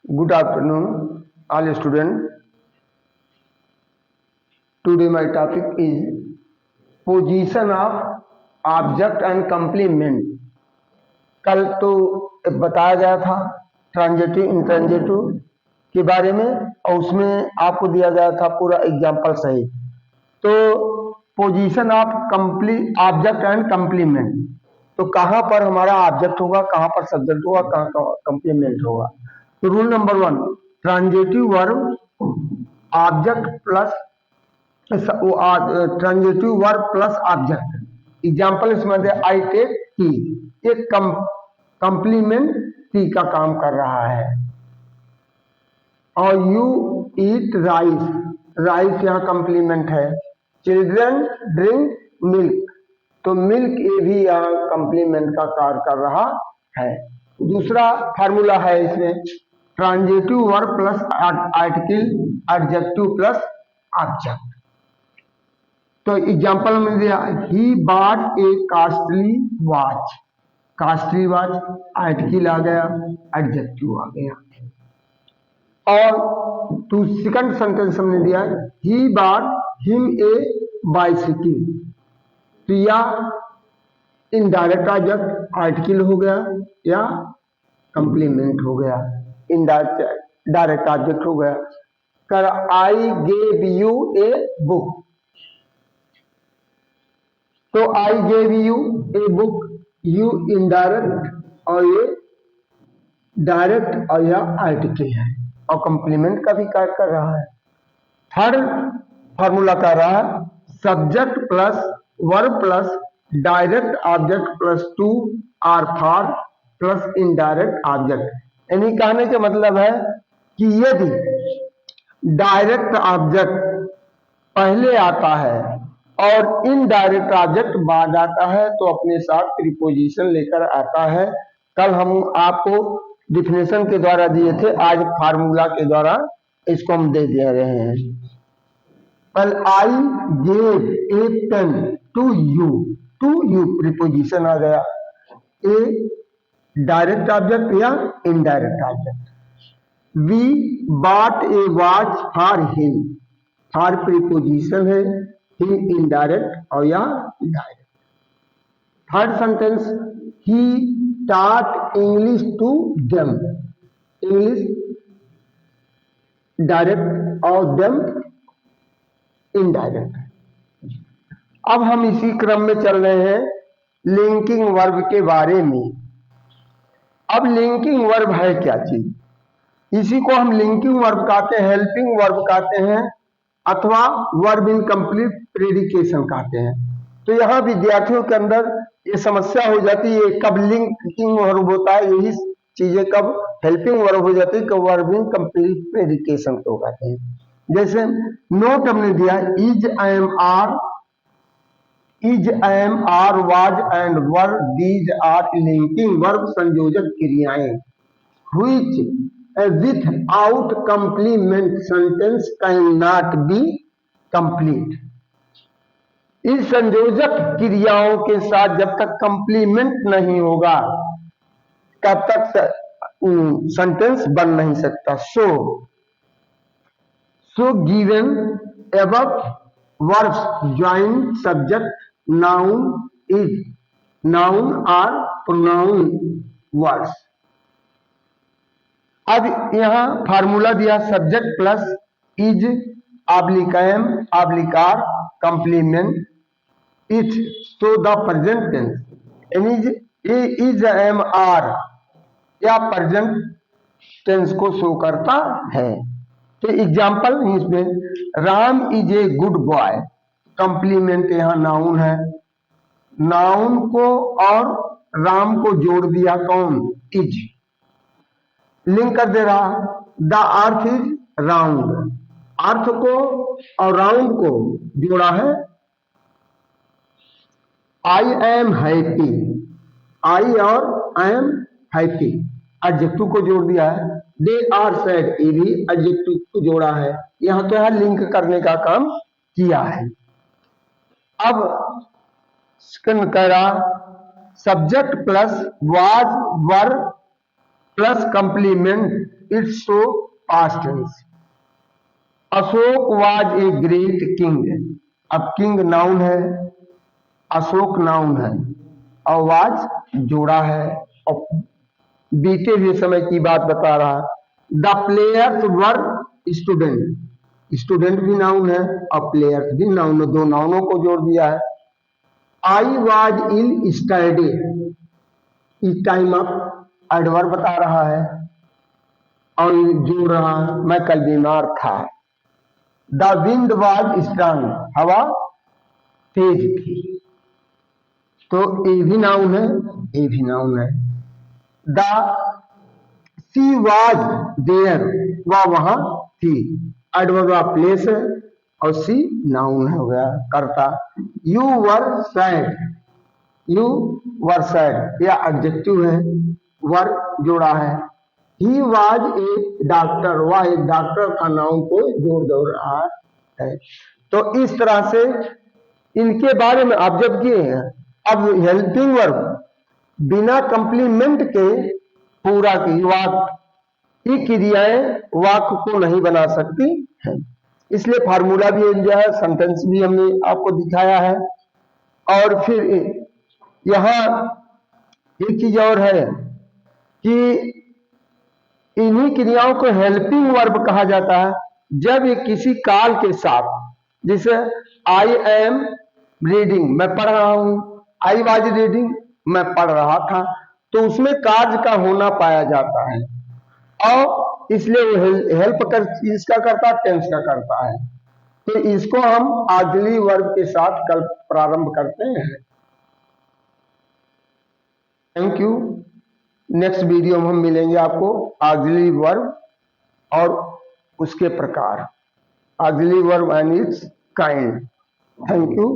Good afternoon, all students. Today my topic is position of object and complement. कल तो बताया गया था ट्रांजिटिव इंट्रांजिटिव के बारे में और उसमें आपको दिया गया था पूरा एग्जाम्पल सही। तो position of object and complement, तो कहाँ पर हमारा ऑब्जेक्ट होगा, कहाँ पर सब्जेक्ट होगा, कहाँ कंप्लीमेंट होगा। तो rule number 1, transitive verb object plus transitive verb plus object. Example इसमें आई टेक टी, एक कंप्लीमेंट टी का काम कर रहा है। और यू ईट राइस, राइस यहाँ कंप्लीमेंट है। चिल्ड्रन ड्रिंक मिल्क, तो मिल्क ये भी यहाँ कंप्लीमेंट का कार्य कर रहा है। दूसरा फार्मूला है इसमें transitive verb plus article adjective plus object. तो एग्जांपल में दिया he bought a costly watch, costly watch article आ गया, एडजेक्टिव आ गया। और तो सेकंड सेंटेंस हमने दिया he bought him a bicycle, तो या इनडायरेक्ट ऑब्जेक्ट आर्टिकल हो गया या कंप्लीमेंट हो गया, इनडायरेक्ट डायरेक्ट ऑब्जेक्ट हो गया। कर I gave you a book, तो I gave you a book, you indirect और ये डायरेक्ट और यह आर्टिकल है और कंप्लीमेंट का भी कार्य कर रहा है। थर्ड फार्मूला कर रहा है subject plus verb plus direct object plus to or for plus indirect object. यानी कहने का मतलब है कि यदि डायरेक्ट ऑब्जेक्ट पहले आता है और इनडायरेक्ट ऑब्जेक्ट बाद आता है तो अपने साथ प्रीपोजिशन लेकर आता है। कल हम आपको डिफिनेशन के द्वारा दिए थे, आज फार्मूला के द्वारा इसको हम दे दे रहे हैं। कल I gave a pen to you preposition आ गया, ए डायरेक्ट ऑब्जेक्ट या indirect object. We bought a watch for him, for preposition है, ही इनडायरेक्ट और या direct. Third sentence he taught English to them, English direct और them indirect. अब हम इसी क्रम में चल रहे हैं लिंकिंग वर्ब के बारे में। अब लिंकिंग वर्ब है क्या चीज, इसी को हम लिंकिंग वर्ब कहते हैं, हेल्पिंग वर्ब कहते हैं अथवा वर्ब इन कंप्लीट प्रेडिकेशन कहते हैं। तो यहाँ विद्यार्थियों के अंदर ये समस्या हो जाती है कब लिंकिंग वर्ब होता है, यही चीजें कब हेल्पिंग वर्ब हो जाती है, कब वर्ब इन कंप्लीट प्रेडिकेशन को कहते हैं। जैसे नोट हमने दिया is I am are was and were, these are linking verb संयोजक क्रियाएं which without complement sentence cannot be complete। इस संयोजक क्रियाओं के साथ जब तक कंप्लीमेंट नहीं होगा तब तक सेंटेंस बन नहीं सकता। So given above verbs join subject noun is, noun or pronoun words। अब यहाँ फार्मूला दिया subject plus is oblique am oblique are complement it, तो the present tense is am are या प्रेजेंट टेंस को show करता है। तो example इसमें Ram is a good boy, complement यहाँ नाउन है, नाउन को और राम को जोड़ दिया कौन, इज, लिंक कर दे रहा। द अर्थ इज राउंड, अर्थ को और राउंड को जोड़ा है। आई एम हैप्पी, आई और आई एम हैप्पी एडजेक्टिव को जोड़ दिया है। दे आर सैड, ये भी एडजेक्टिव को जोड़ा है। यहाँ क्या है, लिंक करने का काम किया है। अब कह रहा subject plus was were plus complement it's so past tense. Ashok was a great king. अब किंग नाउन है, अशोक नाउन है और वाज जोड़ा है और बीते हुए समय की बात बता रहा है। The players were student, student भी नाउन है और प्लेयर्स भी नाउन है, दो नाउनों को जोड़ दिया है। आई वाज इन स्टडी, इस टाइम अप एडवर्ब बता रहा है और जोड़ रहा है मैं कल बीमार था। द विंड वाज स्ट्रांग, हवा तेज थी, तो ए भी नाउन है, ए भी नाउन है। द सी वाज देयर, वह वहां थी, एडवर्ब ऑफ प्लेस है और सी नाउन हो गया कर्ता। You were sad, you were sad या एडजेक्टिव है, वर जोड़ा है। ही वाज ए डॉक्टर, वह एक डॉक्टर का नाउन को जोड़ दो रहा है। तो इस तरह से इनके बारे में आप जब किए हैं, अब हेल्पिंग वर्ब बिना कंप्लीमेंट के पूरा की वाक्य की क्रियाएं वाक्य को नहीं बना सकती है, इसलिए फार्मूला भी जो है सेंटेंस भी हमने आपको दिखाया है। और फिर यहाँ एक चीज और है कि इन्हीं क्रियाओं को हेल्पिंग वर्ब कहा जाता है जब ये किसी काल के साथ, जैसे आई एम रीडिंग, मैं पढ़ रहा हूं, आई वाज रीडिंग, मैं पढ़ रहा था, तो उसमें कार्य का होना पाया जाता है और इसलिए वो हेल्प कर इसका करता है, टेंस का करता है। तो इसको हम ऑक्सिलरी वर्ब के साथ कल प्रारंभ करते हैं। Thank you. नेक्स्ट वीडियो में हम मिलेंगे आपको ऑक्सिलरी वर्ब और उसके प्रकार, auxiliary verb and it's kind. Thank you.